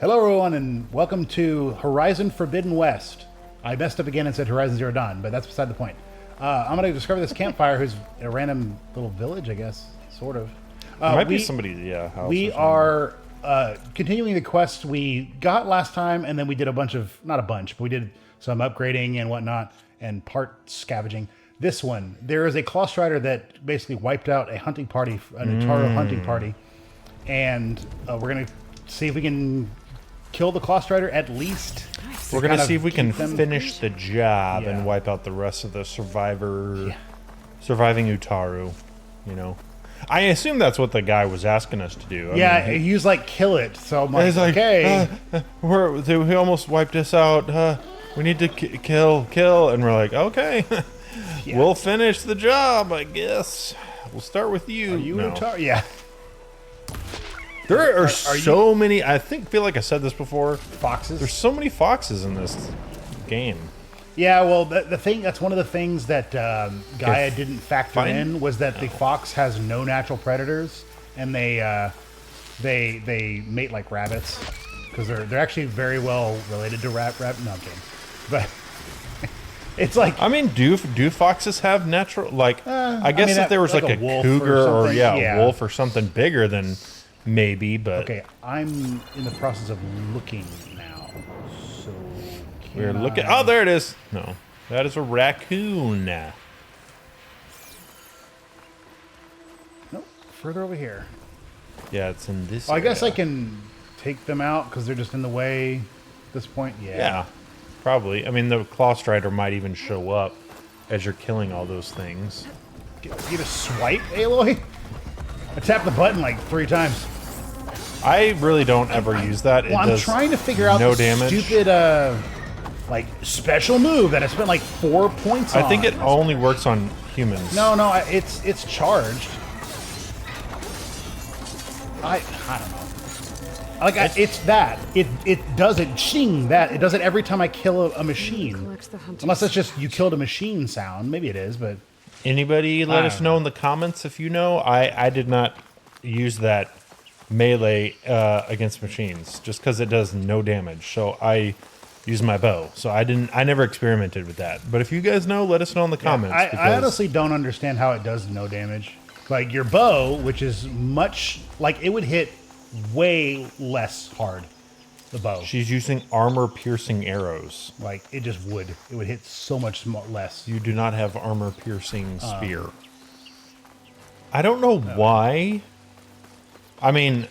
Hello everyone and welcome to Horizon Forbidden West. I messed up again and said Horizon Zero Dawn, but that's beside the point. I'm going to discover this campfire who's in a random little village, I guess, sort of. Might be somebody's, house. We are continuing the quest we got last time, and then we did a bunch of, not a bunch, but we did some upgrading and whatnot, and part scavenging. This one, there is a Clawstrider that basically wiped out a hunting party, an Utaru hunting party, and we're going to see if we can kill the Clawstrider at least. We're going to see if we can finish the job and wipe out the rest of the surviving Utaru, you know. I assume that's what the guy was asking us to do. I mean, he was like, kill it. So I'm like, okay. He almost wiped us out. We need to kill. And we're like, okay. We'll finish the job, I guess. We'll start with you. Are you Utaru? Yeah. There are so many. I feel like I said this before. Foxes. There's so many foxes in this game. Yeah, well, the thing that's one of the things that Gaia didn't factor in was that the fox has no natural predators, and they mate like rabbits because they're actually very well related to rabbit. No, I'm kidding, but it's like, I mean, do foxes have natural I guess if there was like a cougar or wolf or something bigger, then maybe. But okay, I'm in the process of looking now. So we're looking. Oh, there it is. No, that is a raccoon. Nope, further over here. Yeah, it's in this. I guess I can take them out because they're just in the way at this point. Yeah, probably. I mean, the Clawstrider might even show up as you're killing all those things. Get a swipe, Aloy? I tapped the button like 3 times. I really don't ever use that. Well, I'm trying to figure out the stupid like special move that I spent like 4 points on. I think it only works on humans. No, it's charged. I don't know. It's that. It does it. Shing that. It does it every time I kill a machine. Unless that's just you killed a machine sound. Maybe it is, but anybody let us know in the comments if you know. I did not use that melee against machines just because it does no damage. So I use my bow. So I never experimented with that. But if you guys know, let us know in the comments. I honestly don't understand how it does no damage. Like your bow, which is much like it would hit way less hard. The bow. She's using armor-piercing arrows. Like it just would. It would hit so much less. You do not have armor-piercing spear. I don't know why. I mean,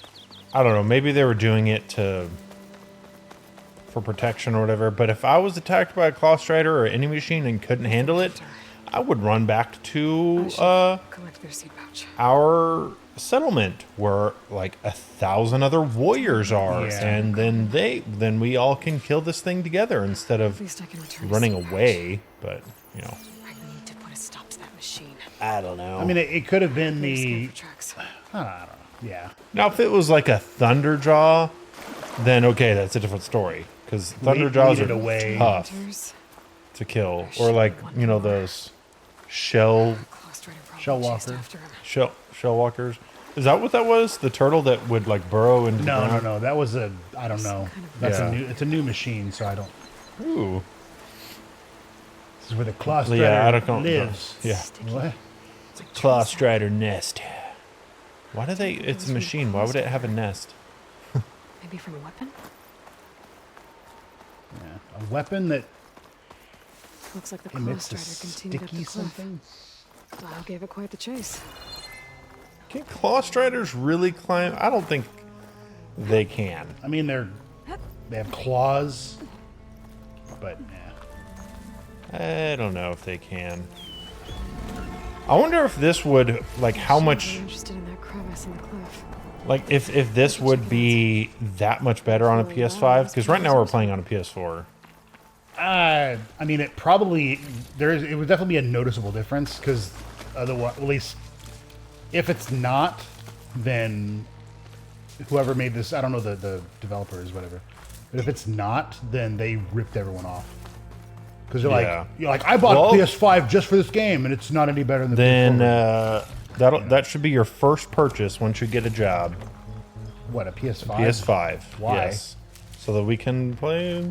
I don't know. Maybe they were doing it for protection or whatever. But if I was attacked by a Clawstrider or any machine and couldn't handle it, I would run back to our settlement where like 1,000 other warriors are, and then we all can kill this thing together instead of running away. But you know, I need to put a stop to that machine. I don't know. I mean, it could have been the. I don't know. Yeah. Now, if it was like a Thunderjaw, then okay, that's a different story. Because Thunderjaws are tough to kill, or like those shell walkers. Is that what that was? The turtle that would like burrow into the ground? No. That was I don't know. That's it's a new machine, so I don't. Ooh. This is where the Clawstrider lives. Yeah. What? It's a Clawstrider nest. Why do they? It's a machine. Why would it have a nest? Maybe from a weapon? Yeah, a weapon that looks like the emits a Clawstrider continued up the cliff. something. Wow, gave it quite the chase. Can Clawstriders really climb? I don't think they can. I mean, they have claws, but I don't know if they can. I wonder if this would how much. I'm interested in that crevice in the cliff. Like if this would be that much better on a PS5, because right now we're playing on a PS4. I mean, it probably it would definitely be a noticeable difference because otherwise, at least if it's not, then whoever made this, I don't know the developers, whatever. But if it's not, then they ripped everyone off. Because you're like, I bought PS5 just for this game, and it's not any better than the PS4. That should be your first purchase once you get a job. What, a PS5? PS5. Why? Yes. so that we can play.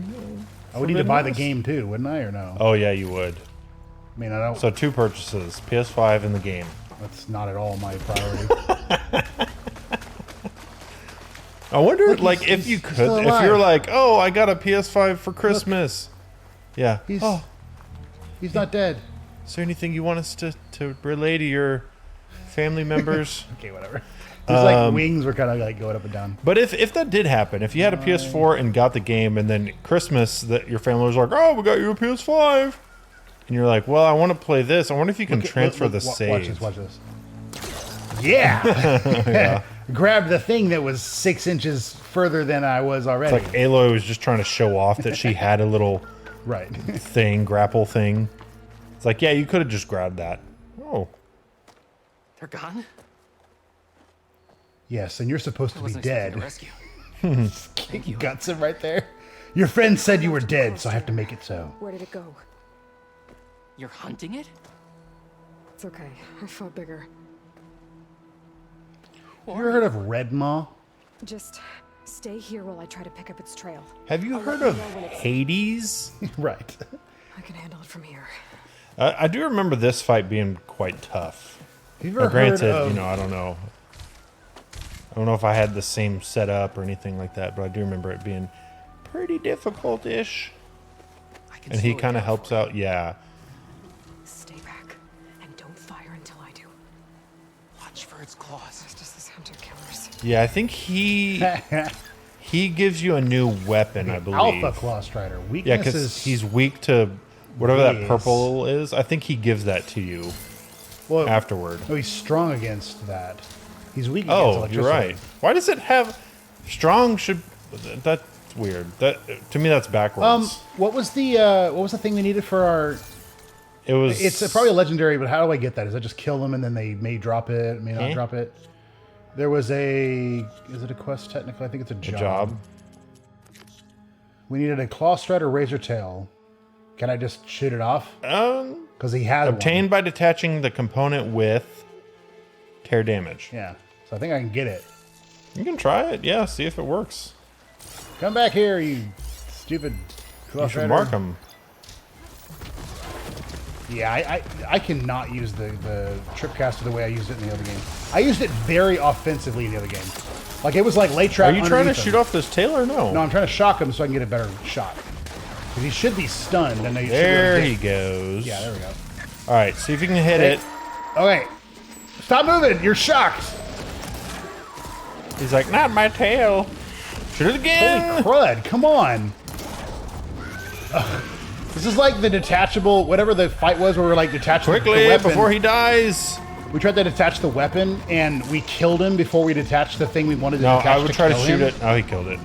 I would need to buy the West. game too, wouldn't I, or no? Oh yeah, you would. I mean, I don't. So 2 purchases, PS5 and the game. That's not at all my priority. I wonder, Look, like, he's- if you he's could, still if alive. you're like, oh, I got a PS5 for Christmas. Yeah. He's Oh, he's not dead. is there anything you want us to relay to your family members? Okay, whatever. His like wings were kind of like going up and down. But if that did happen, if you had a PS4 and got the game, and then Christmas that your family was like, oh, we got you a PS5, and you're like, well, I want to play this. I wonder if you can transfer the save. Watch this. Yeah. Yeah. Grabbed the thing that was 6 inches further than I was already. It's like Aloy was just trying to show off that she had a little right. thing, grapple thing. It's like, yeah, you could have just grabbed that. Oh. They're gone? Yes, and you're supposed to be Wasn't expecting dead. a rescue. Thank you. Guts him right there. Your friend said you were dead, so I have to make it so. Where did it go? You're hunting it? It's okay. I fought bigger. Have you ever heard of Red Maw? Just stay here while I try to pick up its trail. Have you I'll heard let of you know when it's- Hades? Right. I can handle it from here. I do remember this fight being quite tough. Have you Now, ever heard granted, of... you know, I don't know. I don't know if I had the same setup or anything like that, but I do remember it being pretty difficult-ish. I can And he slow it kind of down helps for you. out, yeah. Stay back and don't fire until I do. Watch for its claws. It's just this hunter killers. Yeah, I think he gives you a new weapon, I believe. Alpha Clawstrider. Yeah, Weakness because is... he's weak to whatever that Yes. purple is. I think he gives that to you well, afterward. no, he's strong against that. He's weak against Oh, electricity. you're right. Why does it have strong? Should that's weird. That to me that's backwards. What was the thing we needed for our... It was. It's probably a legendary, but how do I get that? Is that just kill them and then they may drop it, may not Eh? drop it? There was a... Is it a quest technically? I think it's a a job. job. We needed a Clawstrider Razor Tail. Can I just shoot it off? Because he has Obtained by detaching the component with tear damage. one. Yeah. So I think I can get it. You can try it. Yeah, see if it works. Come back here, you stupid You should Clawstrider. mark them. Yeah, I cannot use the Tripcaster the way I used it in the other game. I used it very offensively in the other game. Like, it was like late trap Are you trying to underneath shoot him. off this tail or no? No, I'm trying to shock him so I can get a better shot. Because he should be stunned, and they should be able There to he hit. goes. Yeah, there we go. All right, see if you can hit it. Okay. Stop moving! You're shocked! He's like, not my tail. Shoot it again. Holy crud, come on! Ugh. This is like the detachable, whatever the fight was where we were like detaching the Quickly, weapon. before he dies. We tried to detach the weapon, and we killed him before we detached the thing we wanted to No, detach I would try to kill shoot him. it. Oh, he killed it.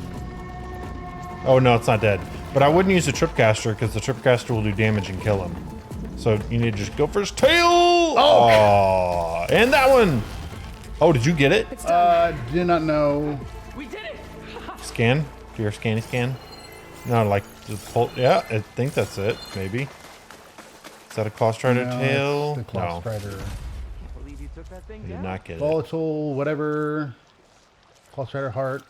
Oh, no, it's not dead. But I wouldn't use the Tripcaster because the Tripcaster will do damage and kill him. So you need to just go for his tail. Oh, and that one. Oh, did you get it? It's done. Did not know. We did it! Scan? Do your scanny scan? No, like just pull. Yeah, I think that's it. Maybe. Is that a Clawstrider No, tail? it's the No, Clawstrider. Can't believe you took that thing I did down. not get it. Volatile, whatever. Clawstrider heart.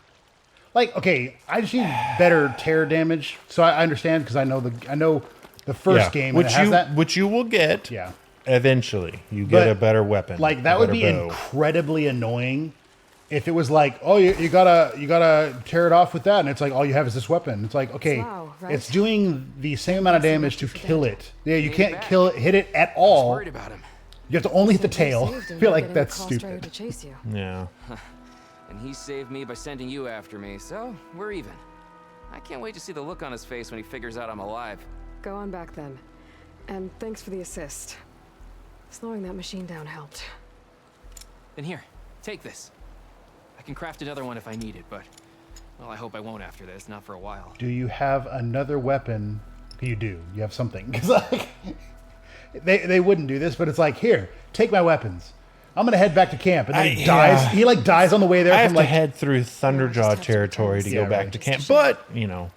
Like, okay, I just need better tear damage, so I understand because I know the first game and which it has you that. which you will get. Yeah, Eventually, you get But, a better weapon. like a that would better be bow. incredibly annoying if it was like, oh, you gotta tear it off with that, and it's like all you have is this weapon. It's like, okay, Slow, right? it's doing the same amount of damage to kill it. Yeah, you Take it can't back. kill it, hit it at I was all. worried about him. You have to only hit the You tail. saved him I feel by like getting that's the Clawstrider stupid. to chase you. Yeah. And he saved me by sending you after me, so we're even. I can't wait to see the look on his face when he figures out I'm alive. Go on back then. And thanks for the assist. Slowing that machine down helped. And here, take this. I can craft another one if I need it, but, well, I hope I won't after this, not for a while. Do you have another weapon? You do. You have something. 'Cause, like, they wouldn't do this, but it's like, here, take my weapons. I'm gonna head back to camp, and then he dies. yeah. He like dies on the way there I have from to like. head through just Thunderjaw have to territory to pretend. go Yeah, back right. to camp. But, you know,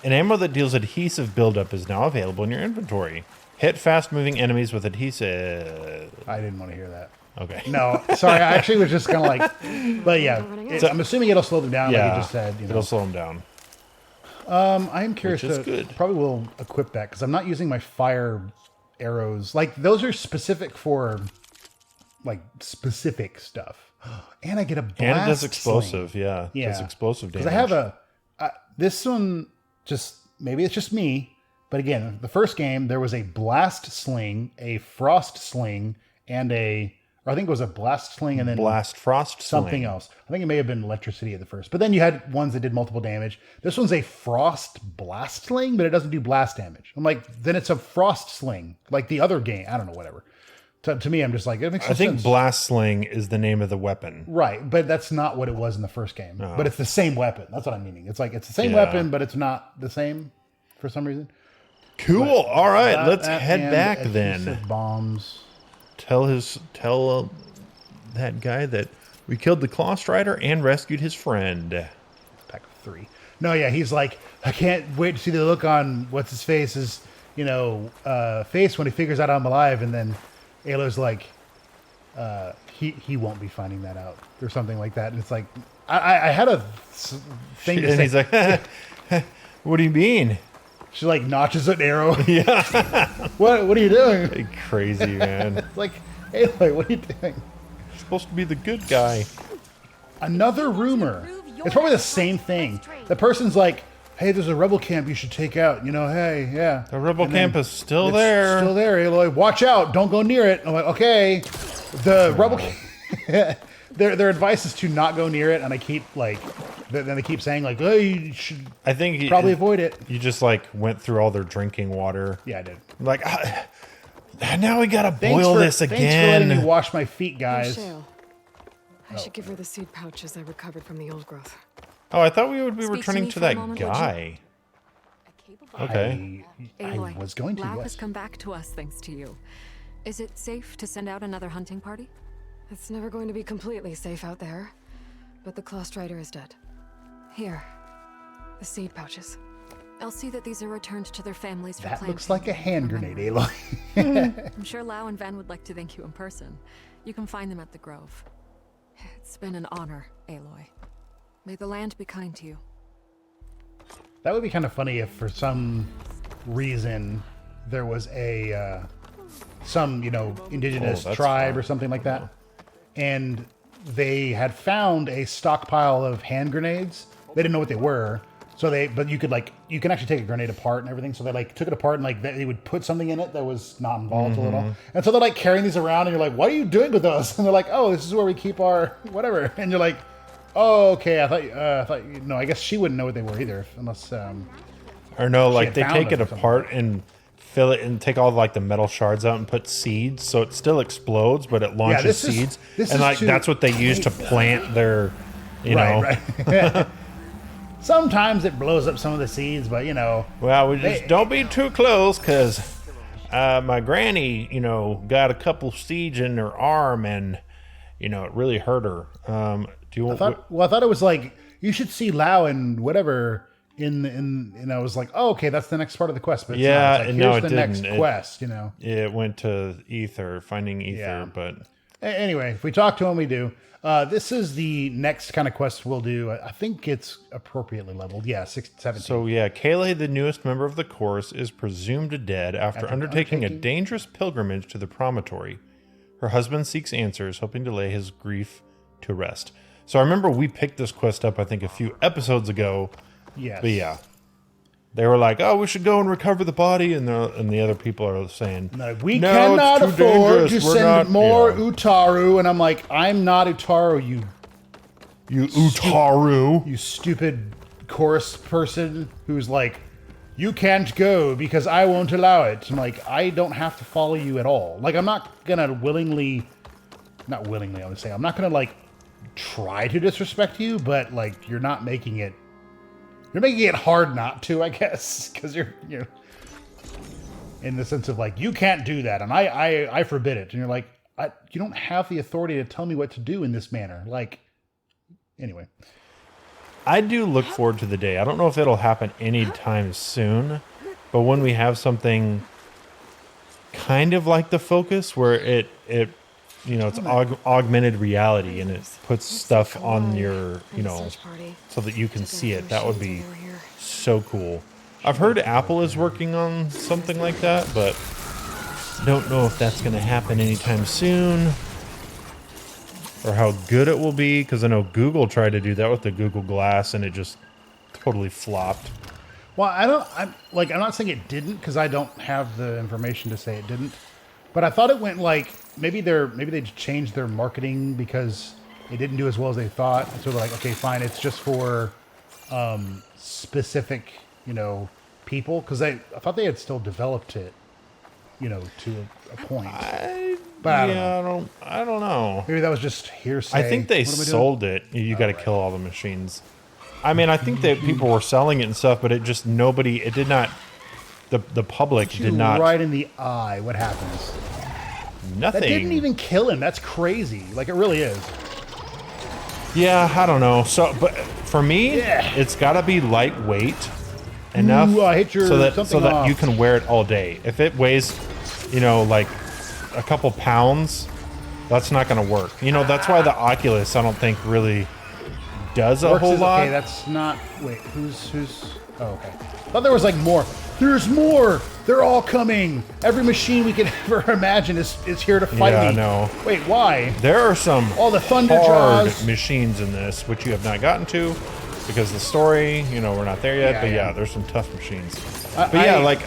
an ammo that deals adhesive buildup is now available in your inventory. Hit fast-moving enemies with adhesive. I didn't want to hear that. Okay. No, sorry. I actually was just kind of like, but yeah, Running out. I'm assuming it'll slow them down, like Yeah, you just said. You know. it'll slow them down. I am curious Which is to good. probably will equip that because I'm not using my fire arrows. Like those are specific for like specific stuff. And I get a blast And it does sling. explosive, yeah. It does explosive damage. Because I have this one, just maybe it's just me, but again, the first game there was a blast sling, a frost sling, and or I think it was a blast sling and then blast frost something sling. else. I think it may have been electricity at the first, but then you had ones that did multiple damage. This one's a frost blast sling, but it doesn't do blast damage. I'm like, then it's a frost sling, like the other game. I don't know, whatever. To me, I'm just like, it makes I think sense. blast sling is the name of the weapon. Right, but that's not what it was in the first game. Oh. But it's the same weapon. That's what I'm meaning. It's like it's the same Yeah. weapon, but it's not the same for some reason. Cool. But All right, let's that head and back adhesive then. Bombs. Tell that guy that we killed the Clawstrider and rescued his friend. Pack of 3. No, yeah, he's like, I can't wait to see the look on what's his face's, face when he figures out I'm alive, and then Aloy's like, he won't be finding that out or something like that. And it's like, I had a thing to And say. he's like, what do you mean? She like notches an arrow. Yeah. What are you doing? Crazy, man. It's like, Aloy, what are you doing? You're supposed to be the good guy. Another rumor. It's probably the same thing. The person's like, hey, there's a rebel camp you should take out. Hey, yeah. The rebel And then camp is still it's there. Still there, Aloy. Watch out. Don't go near it. I'm like, okay. The rebel camp... Their advice is to not go near it, and I keep, then they keep saying, oh, you should I think probably avoid it. You just, went through all their drinking water. Yeah, I did. Like, now we gotta boil this again. Thanks for letting me wash my feet, guys. Shale. I should give her the seed pouches I recovered from the old growth. Oh, I thought we would be Speak to returning me to for a that moment, would you? guy. Okay. I Aloy, was going to, Lau yes. has come back to us thanks to you. Is it safe to send out another hunting party? It's never going to be completely safe out there, but the Clawstrider is dead. Here, the seed pouches. I'll see that these are returned to their families for That planting. looks like a hand for grenade, memory. Aloy. I'm sure Lau and Van would like to thank you in person. You can find them at the Grove. It's been an honor, Aloy. May the land be kind to you. That would be kind of funny if for some reason there was some indigenous that's tribe fine. or something like that, and they had found a stockpile of hand grenades. They didn't know what they were, but you can actually take a grenade apart and everything. So they took it apart and they would put something in it that was not volatile at all. And so they're carrying these around, and you're like, what are you doing with those? And they're like, oh, this is where we keep our whatever. And you're like, oh, okay. I thought no. I guess she wouldn't know what they were either, unless. Or no, had they found take them it or something. apart and fill it and take all the metal shards out and put seeds, so it still explodes, but it launches this is- seeds. this And is to- that's what they use to plant their, Right. Sometimes it blows up some of the seeds, but Well, we just don't be too close, because my granny, got a couple seeds in her arm, and it really hurt her. Do you want? I thought it was you should see Lau and whatever and I was like, oh, okay, that's the next part of the quest. But it's Yeah, not. It's no, here's it the next didn't. quest. It went to Ether, finding Ether, Yeah. but Anyway, if we talk to him, we do. This is the next kind of quest we'll do. I think it's appropriately leveled. Yeah, 17. so yeah, Kayleigh, the newest member of the chorus, is presumed dead after undertaking a dangerous pilgrimage to the promontory. Her husband seeks answers, hoping to lay his grief to rest. So I remember we picked this quest up, I think, a few episodes ago. Yes. But yeah, they were like, "Oh, we should go and recover the body," and the other people are saying, No, we "No, cannot it's too afford dangerous. to We're send not- more yeah. Utaru. And I'm like, I'm not Utaru, You Utaru." you stupid chorus person who's like, you can't go because I won't allow it. I'm like, I don't have to follow you at all. I'm not gonna not willingly, I would say, I'm not gonna try to disrespect you, but you're not making it. You're making it hard not to, I guess, because you're in the sense of you can't do that, and I forbid it, and you're like, you don't have the authority to tell me what to do in this manner. Anyway. I do look forward to the day. I don't know if it'll happen anytime soon, but when we have something kind of like the Focus, where it you know, it's augmented reality, and it puts stuff on your, you know, so that you can see it. That would be so cool. I've heard Apple is working on something like that, but don't know if that's going to happen anytime soon or how good it will be, because I know Google tried to do that with the Google Glass and it just totally flopped. Well, I'm not saying it didn't, because I don't have the information to say it didn't. But I thought it went like maybe they changed their marketing because it didn't do as well as they thought. So they're like, okay, fine, it's just for specific, you know, people, because I thought they had still developed it, you know, to a point. But I don't know. Maybe that was just hearsay. I think they sold it. You got to kill all the machines. I mean, I think that people were selling it and stuff, but it just it did not. The public did not. Right in the eye. What happens? Nothing. That didn't even kill him. That's crazy. Like, it really is. Yeah, I don't know. So, but for me, it's got to be lightweight enough so that you can wear it all day. If it weighs, you know, like a couple pounds, that's not going to work. You know, that's why the Oculus, I don't think, really does a whole lot. Okay, that's not. Wait, who's? Oh, okay. I thought there was like more. There's more. They're all coming. Every machine we could ever imagine is here to fight me. Yeah, no. Wait, why? There are some all the thunder hard jaws machines in this, which you have not gotten to, because the story, you know, we're not there yet. But yeah, there's some tough machines. But yeah, like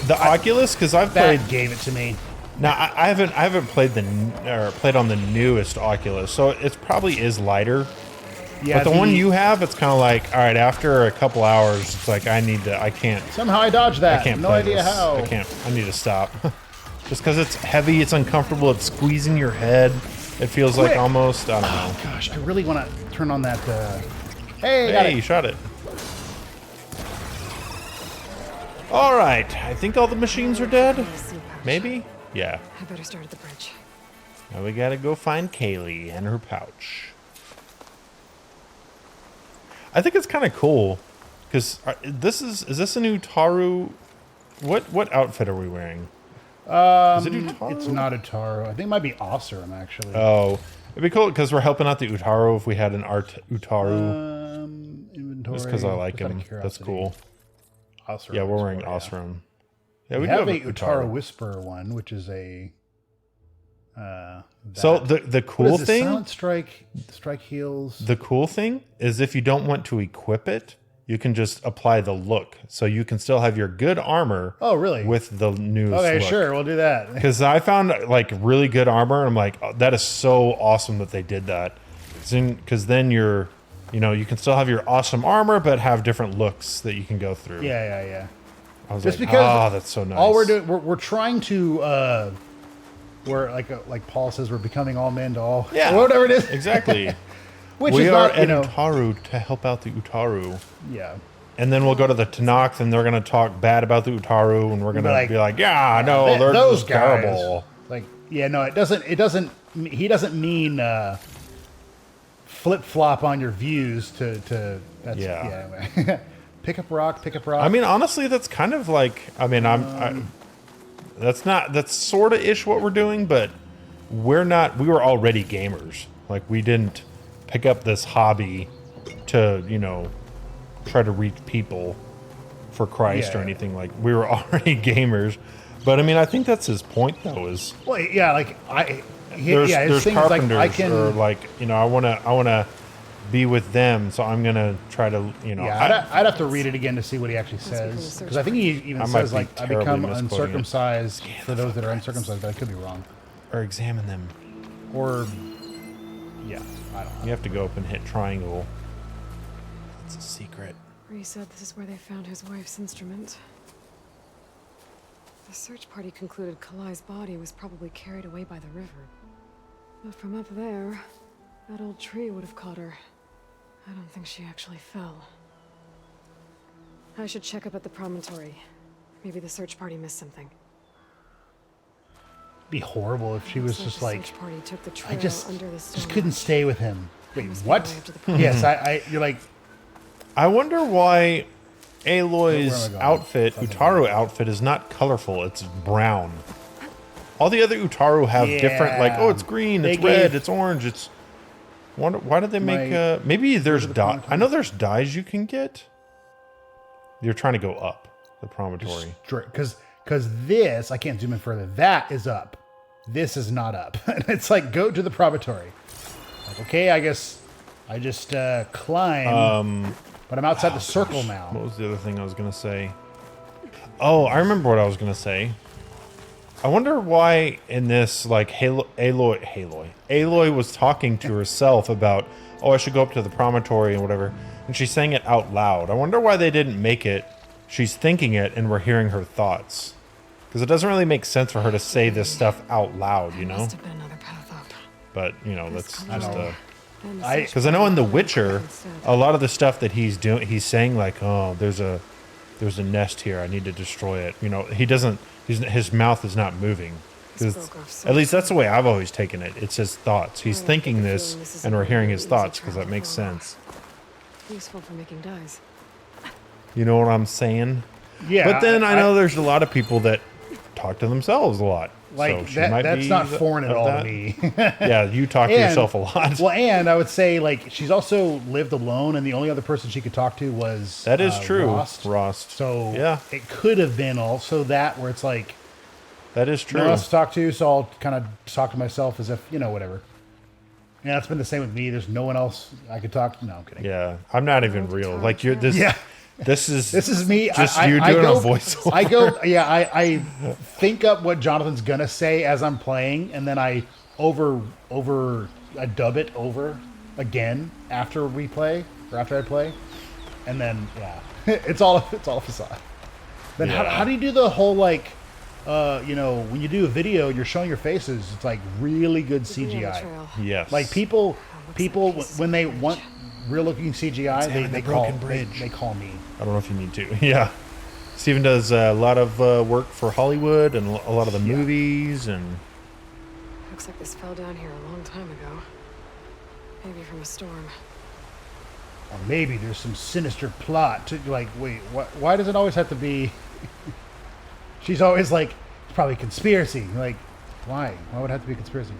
the Oculus, because I've played. Gave it to me. Now I haven't played played on the newest Oculus, so it probably is lighter. Yeah, but the one you have, it's kind of like, all right, after a couple hours, it's like, I can't. Somehow I dodged that. I can't no play idea this. how. I need to stop. Just because it's heavy, it's uncomfortable, it's squeezing your head. It feels like almost, I don't know. Oh, gosh, I really want to turn on that. Hey, you shot it. All right, I think all the machines are dead. Maybe? Yeah. I better start at the bridge. Now we gotta go find Kaylee and her pouch. I think it's kind of cool because is this a new Utaru? What outfit are we wearing? Is it Utaru? It's not Utaru. I think it might be Osram, actually. Oh, it'd be cool because we're helping out the Utaru if we had an Utaru. Inventory. Just because I like him. That's cool. Osram, yeah, we're wearing Osram. Yeah, we have a Utaru Whisperer one, which is a. So the cool thing, Silent strike heals. The cool thing is if you don't want to equip it, you can just apply the look, so you can still have your good armor. Oh, really? With the new okay, look. Sure, we'll do that. Because I found like really good armor, and I'm like, oh, that is so awesome that they did that. Because then you can still have your awesome armor, but have different looks that you can go through. Yeah. I was just like, because that's so nice. All we're doing, we're trying to. Where like Paul says, we're becoming all men to all, or whatever it is. Exactly. Which we is are not, at Utaru to help out the Utaru. Yeah. And then we'll go to the Tanakh, and they're going to talk bad about the Utaru, and we're going to be like, yeah, no, they're those just guys. terrible. Like, yeah, no, it doesn't. He doesn't mean flip flop on your views to. That's, yeah. Pick up rock. I mean, honestly, that's kind of like. I mean, that's sort of ish what we're doing, but we were already gamers. Like, we didn't pick up this hobby to, try to reach people for Christ or anything. Like, we were already gamers. But I mean, I think that's his point though, is there's carpenters like or like, I wanna be with them, so I'm gonna try to, I'd have to read it again to see what he actually says, because I think he even says like, I become uncircumcised for those that are uncircumcised, but I could be wrong. Or examine them. Or I don't know. You have to go up and hit triangle. It's a secret. Ree said this is where they found his wife's instrument. The search party concluded Kalai's body was probably carried away by the river. But from up there, that old tree would have caught her. I don't think she actually fell. I should check up at the promontory. Maybe the search party missed something. It'd be horrible if she was just like, search party took the trail I just under the couldn't stay with him. Wait, what? Yes, you're like. I wonder why Aloy's outfit, Utaru outfit, is not colorful. It's brown. All the other Utaru have different, like, Yeah. oh, it's green, They it's red, gave- it's orange, it's... Why did they make, Right. maybe there's the dye. I promontory. know there's dyes you can get. You're trying to go up the promontory. Because this, I can't zoom in further. That is up. This is not up. And it's like, go to the promontory. Like, okay, I guess I just climb. But I'm outside the circle now. What was the other thing I was going to say? Oh, I remember what I was going to say. I wonder why in this, like, Aloy was talking to herself about, oh, I should go up to the promontory and whatever. And she's saying it out loud. I wonder why they didn't make it. She's thinking it and we're hearing her thoughts. Because it doesn't really make sense for her to say this stuff out loud, you know? Must have been another path up. But, you know, that's just a... I- Because I know in The Witcher, a lot of the stuff that he's doing, he's saying like, "Oh, there's a nest here. I need to destroy it." You know, he doesn't. His mouth is not moving. 'Cause at least that's the way I've always taken it. It's his thoughts. He's thinking this, and we're hearing his thoughts because that makes sense. Useful for making dyes. You know what I'm saying? Yeah. But then I know there's a lot of people that talk to themselves a lot. Like, so she might that's be not foreign at of all that. to me. Yeah, you talk to yourself a lot. Well, and I would say, like, she's also lived alone, and the only other person she could talk to was That is true, Rost. So yeah, it could have been also that where it's like, that is true. no one else to talk to, so I'll kind of talk to myself as if, you know, whatever. Yeah, that's been the same with me. There's no one else I could talk to. No, I'm kidding. Yeah, I'm not even real. Like you're this. Yeah. This is me. Just I you doing go, a voiceover. I think up what Jonathan's gonna say as I'm playing, and then I I dub it over again after we play or after I play, and then yeah, it's all a facade. Then Yeah. how do you do the whole like, you know, when you do a video, you're showing your faces. It's like really good CGI. Yes. Like people when they want real looking CGI, they call they call me. I don't know if you need to. Yeah. Steven does a lot of work for Hollywood and a lot of the movies and. Looks like this fell down here a long time ago. Maybe from a storm. Or maybe there's some sinister plot to like. Wait, why does it always have to be? She's always like, it's probably a conspiracy. Like, why? Why would it have to be a conspiracy?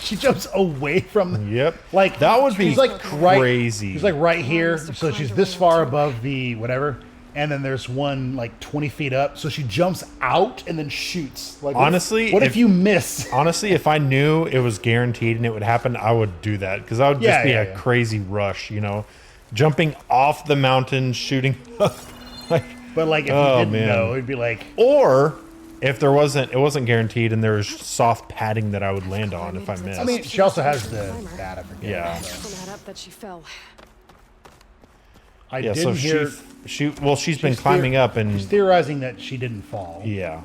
She jumps away from. Yep. Like that would be she's like crazy. She's like right here, must have so she's climbed this away far too. above the whatever, and then there's one like 20 feet up. So she jumps out and then shoots. Like Honestly, what if you miss? Honestly, if I knew it was guaranteed and it would happen, I would do that because that would just be a crazy rush. You know, jumping off the mountain, shooting. Like, But like if you didn't know, it'd be like. Or if it wasn't guaranteed, and there was soft padding that I would land on if I missed. I mean, she also has the that I forget. Yeah. From that up that she fell. I Yeah, didn't so hear. she's been climbing up and she's theorizing that she didn't fall. yeah,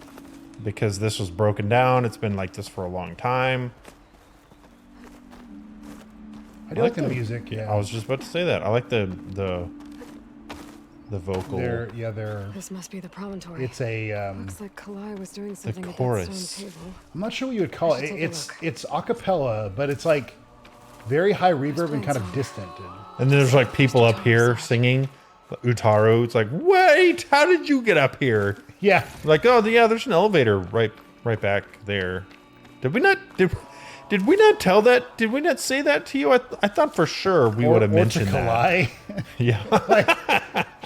because this was broken down. It's been like this for a long time. I do like the music. Yeah, I was just about to say that. I like the vocal. They're. This must be the promontory. It's a. Looks like Kalai was doing something at that chorus. stone table. I'm not sure what you would call I it. should take a It's look. it's a cappella, but it's like very high reverb and kind of distant. And then there's like people up here singing. Utaru. It's like, wait, how did you get up here? Yeah. Like, oh yeah, there's an elevator right back there. Did we not tell that? Did we not say that to you? I thought for sure we would have mentioned that. Yeah. Like,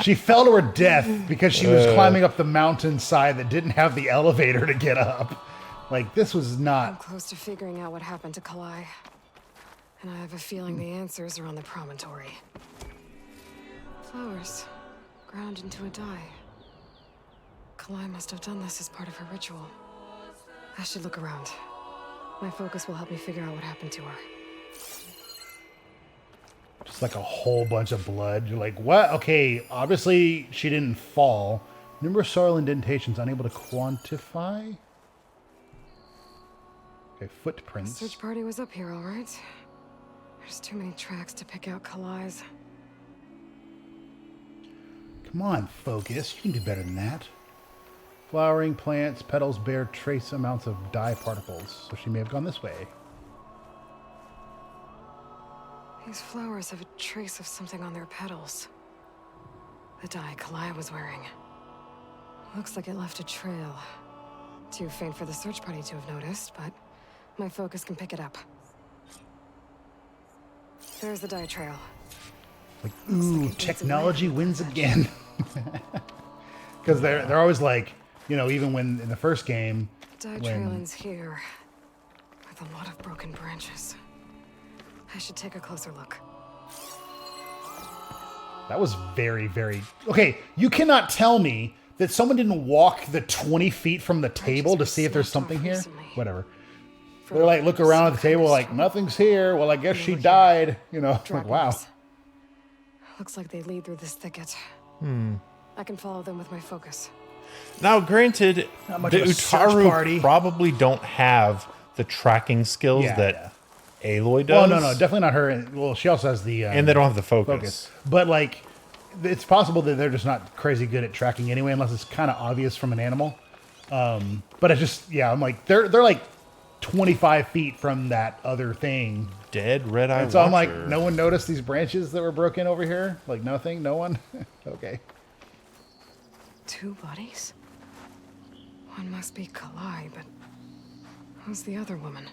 she fell to her death because she was climbing up the mountainside that didn't have the elevator to get up. Like, this was I'm not. close to figuring out what happened to Kalai. And I have a feeling the answers are on the promontory. Flowers ground into a dye. Kalai must have done this as part of her ritual. I should look around. My focus will help me figure out what happened to her. Just like a whole bunch of blood. You're like, what? Okay, obviously she didn't fall. Numerous soil indentations unable to quantify. Okay, footprints. Search party was up here, all right. There's too many tracks to pick out Kalai's. Come on, focus. You can do better than that. Flowering plants, petals bear trace amounts of dye particles, so she may have gone this way. These flowers have a trace of something on their petals. The dye Kalai was wearing. Looks like it left a trail. Too faint for the search party to have noticed, but my focus can pick it up. There's the dye trail. Like, ooh, technology wins again. Because they're always like, you know, even when in the first game, Dye trail ends here, with a lot of broken branches. I should take a closer look. that was very, very... Okay, you cannot tell me that someone didn't walk the 20 feet from the table to see if there's something here. Whatever. They're like, look around at the table like, nothing's here. Well, I guess she died. You know, like, wow. Looks like they lead through this thicket. I can follow them with my focus. Now, granted, the Utaru probably don't have the tracking skills that Aloy does. Well, no, definitely not her. Well, she also has the... and they don't have the focus. But, like, it's possible that they're just not crazy good at tracking anyway, unless it's kind of obvious from an animal. But it's just, yeah, I'm like, they're like 25 feet from that other thing. Dead red-eye watcher. So I'm like, no one noticed these branches that were broken over here? Like, nothing? No one? Okay. 2 bodies? One must be Kalai, but who's the other woman?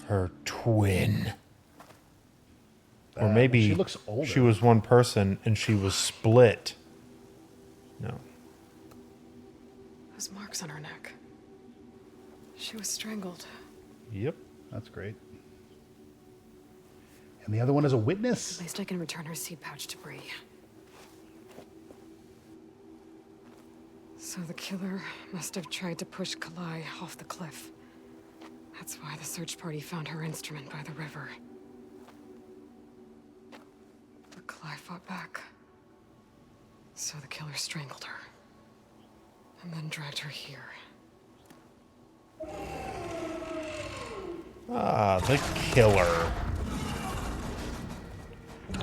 Her twin. Or maybe she looks older. She was one person and she was split. No. Those marks on her neck. She was strangled. Yep. That's great. And the other one is a witness? At least I can return her seed pouch to Bree. So the killer must have tried to push Kalai off the cliff. That's why the search party found her instrument by the river. But Kalai fought back. So the killer strangled her. And then dragged her here. Ah, the killer.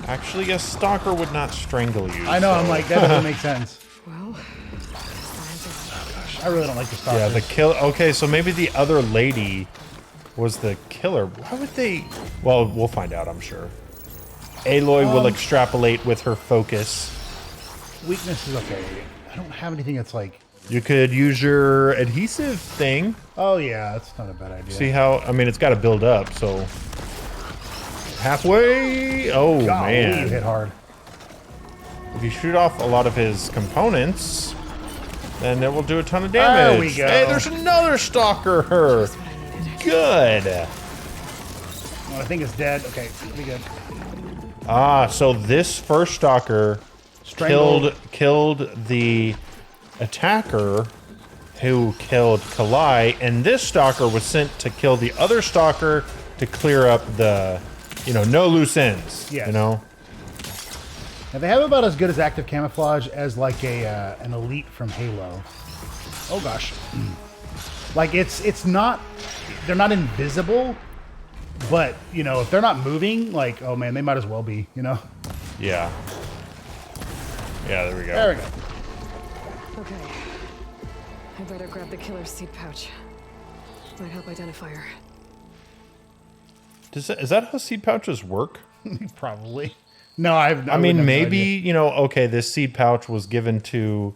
Actually, a stalker would not strangle you. I know, so. I'm like, that doesn't make sense. Well, I really don't like the stalkers. Yeah, the kill. Okay, so maybe the other lady was the killer. Why would they? Well, we'll find out, I'm sure. Aloy will extrapolate with her focus. Weakness is okay. I don't have anything that's like... You could use your adhesive thing. Oh, yeah, that's not a bad idea. See how... I mean, it's got to build up, so... Halfway... Oh, God, man. You hit hard. If you shoot off a lot of his components, then it will do a ton of damage. There we go. Hey, there's another stalker. Good. Oh, I think it's dead. Okay, pretty good. Ah, so this first stalker killed the attacker who killed Kalai, and this stalker was sent to kill the other stalker to clear up the, you know, no loose ends. Yes. You know. Now they have about as good as active camouflage as like a an elite from Halo. Oh gosh. Like it's not, they're not invisible, but you know, if they're not moving, like, oh man, they might as well be, you know? Yeah. Yeah, there we go. There we go. Okay. I better grab the killer's seed pouch. Might help identify her. Is that how seed pouches work? Probably. No, I mean, maybe, you know, okay, this seed pouch was given to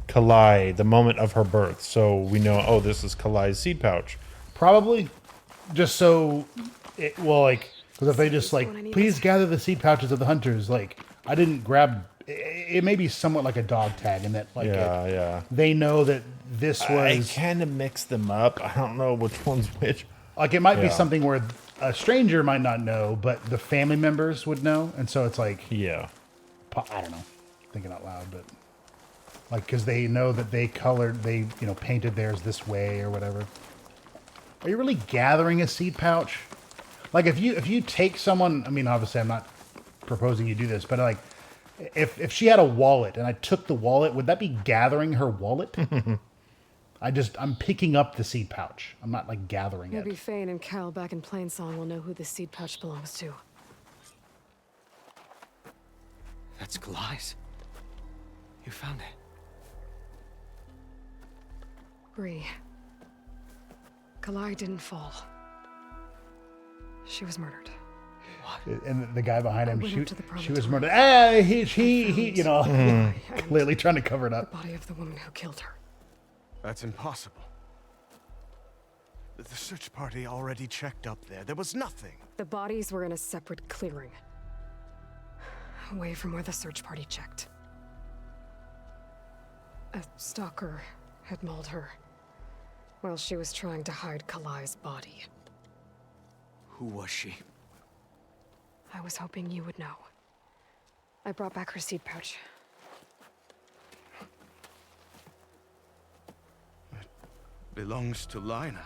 Kalai the moment of her birth, so we know, oh, this is Kalai's seed pouch. Probably. Just so, well, like, because if they just, like, please gather the seed pouches of the hunters, like, I didn't grab, it may be somewhat like a dog tag in that, like, they know that this was... I kind of mixed them up. I don't know which one's which. Like, it might be something where a stranger might not know, but the family members would know, and so it's like... Yeah. I don't know, thinking out loud, but... Like, because they know that they colored, they, you know, painted theirs this way or whatever. Are you really gathering a seed pouch? Like, if you take someone, I mean, obviously I'm not proposing you do this, but like, if she had a wallet and I took the wallet, would that be gathering her wallet? I'm picking up the seed pouch. I'm not like gathering it. Maybe Fane and Cal back in Plainsong will know who the seed pouch belongs to. That's Kalai's. You found it. Bree. Kalai didn't fall. She was murdered. And the guy behind him, went up to the she was promontory. murdered. Ah, he, you know, And clearly trying to cover it the up. body of the woman who killed her. That's impossible. The search party already checked up there. There was nothing. The bodies were in a separate clearing. Away from where the search party checked. A stalker had mauled her while she was trying to hide Kalai's body. Who was she? I was hoping you would know. I brought back her seed pouch. It belongs to Lina.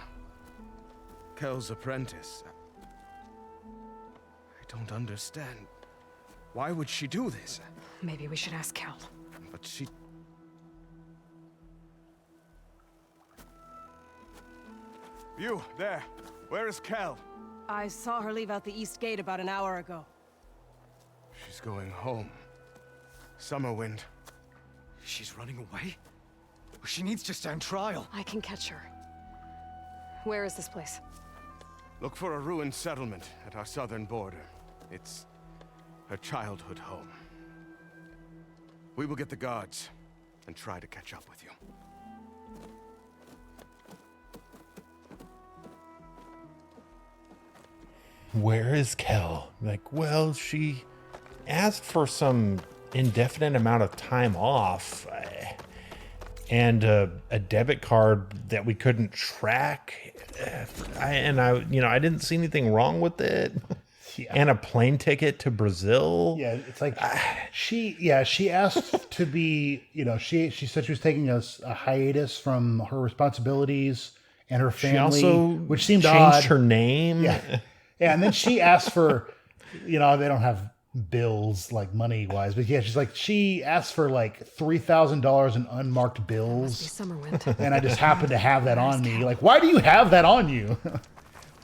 Kel's apprentice. I don't understand. Why would she do this? Maybe we should ask Kel. But she... You, there. Where is Kel? I saw her leave out the east gate about an hour ago. She's going home. Summerwind. She's running away? She needs to stand trial. I can catch her. Where is this place? Look for a ruined settlement at our southern border. It's her childhood home. We will get the guards and try to catch up with you. Where is Kel? Like, well, she asked for some indefinite amount of time off and a debit card that we couldn't track. I didn't see anything wrong with it. Yeah. And a plane ticket to Brazil. Yeah, it's like she asked to be, she said she was taking a hiatus from her responsibilities and her family, She also which seemed changed odd. her name. Yeah. Yeah, and then she asked for, they don't have bills like money wise, but yeah, she asked for like $3,000 in unmarked Must be bills, Summerwind. and I just happened to have that on me. Like, why do you have that on you?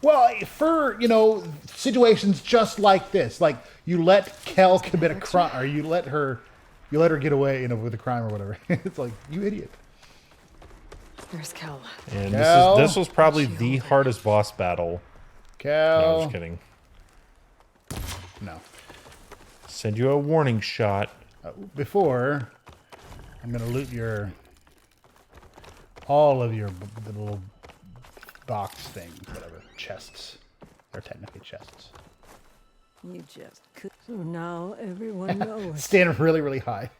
Well, for situations just like this, like you let Kel commit a crime, or you let her get away, with a crime or whatever. It's like, you idiot. There's Kel. And Kel? this was probably the hardest boss battle. No, I Kel. was kidding. No. Send you a warning shot. Before, I'm gonna loot all of the little box things, whatever, chests. They're technically chests. You just could. So now everyone knows. Stand really, really high.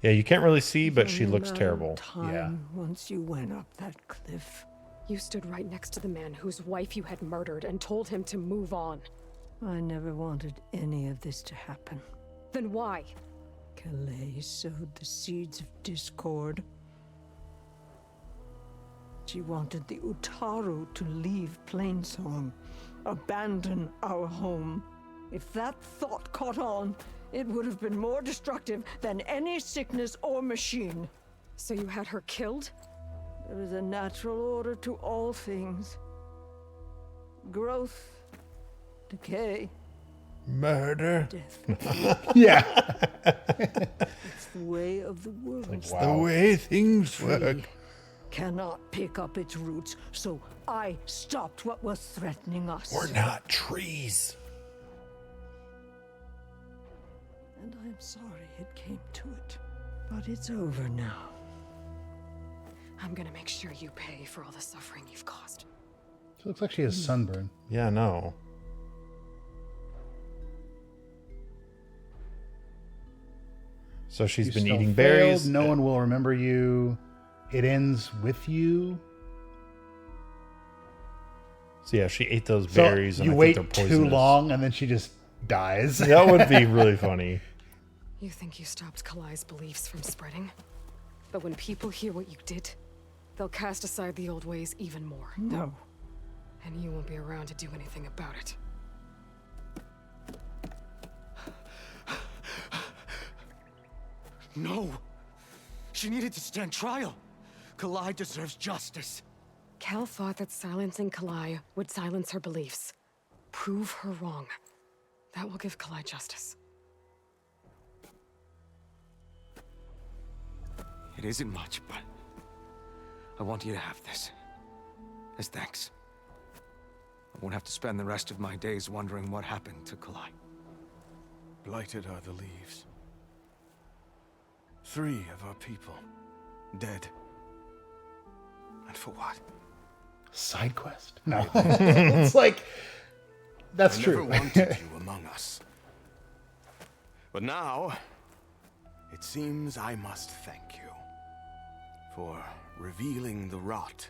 Yeah, you can't really see, but she Only looks matter of terrible. Time Yeah. Once you went up that cliff. You stood right next to the man whose wife you had murdered and told him to move on. I never wanted any of this to happen. Then why? Calais sowed the seeds of discord. She wanted the Utaru to leave Plainsong, abandon our home. If that thought caught on, it would have been more destructive than any sickness or machine. So you had her killed? There is a natural order to all things. Growth, decay, Murder. death. Yeah. It's the way of the world. The way things work. Tree cannot pick up its roots, so I stopped what was threatening us. We're not trees. And I'm sorry it came to it. But it's over now. I'm gonna make sure you pay for all the suffering you've caused. She looks like she has sunburn. Yeah, no. So she's You been still eating failed. berries. No one will remember you. It ends with you. So yeah, she ate those So berries, and you I wait think they're too poisonous. long, and then she just dies. That would be really funny. You think you stopped Kalai's beliefs from spreading? But when people hear what you did, they'll cast aside the old ways even more. No. And you won't be around to do anything about it. No! She needed to stand trial. Kalai deserves justice. Cal thought that silencing Kalai would silence her beliefs. Prove her wrong. That will give Kalai justice. It isn't much, but I want you to have this. As thanks. I won't have to spend the rest of my days wondering what happened to Kalai. Blighted are the leaves. 3 of our people dead. And for what? Side quest? No. It's like, that's I true. never wanted you among us. But now, it seems I must thank you for revealing the rot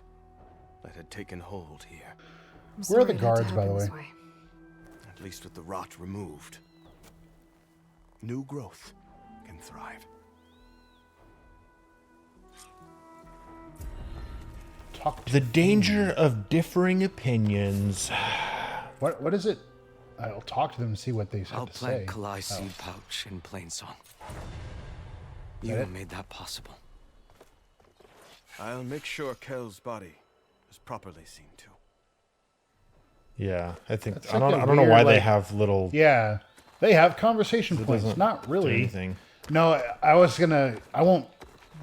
that had taken hold here. I'm Where are the sorry it had to guards, by the happen way? this At least with the rot removed, new growth can thrive. Talk to The danger of differing opinions. what is it? I'll talk to them and see what they I'll have to say. plant Kalai's Oh. seed pouch in Plainsong. that You it? made that possible. I'll make sure Kel's body is properly seen to. Yeah, I think That's I like don't a I don't know why weird, they like- have little Yeah, they have conversation points. doesn't Not do really. anything. No, I won't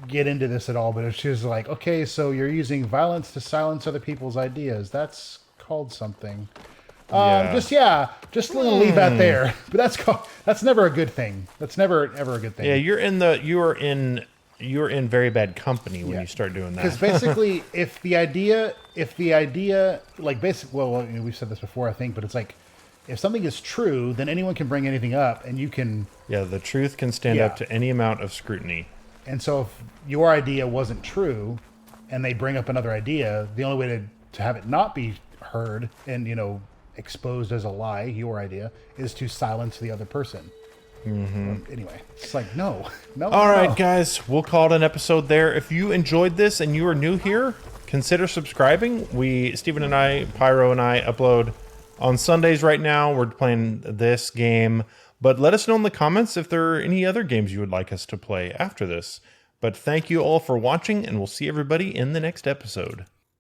get into this at all, but it's just like, okay, so you're using violence to silence other people's ideas. That's called something. Just gonna leave that there. But that's never a good thing. That's never ever a good thing. Yeah, you're in very bad company when Yeah. you start doing Because that. basically, if the idea, like well, we've said this before, I think, but it's like, if something is true, then anyone can bring anything up, and you can. Yeah, the truth can stand Yeah. up to any amount of scrutiny. And so, if your idea wasn't true, and they bring up another idea, the only way to have it not be heard and exposed as a lie, your idea, is to silence the other person. Anyway, it's like no. All right, guys, we'll call it an episode there. If you enjoyed this and you are new here, consider subscribing. Steven and I, Pyro and I, upload on Sundays right now. We're playing this game. But let us know in the comments if there are any other games you would like us to play after this. But thank you all for watching, and we'll see everybody in the next episode.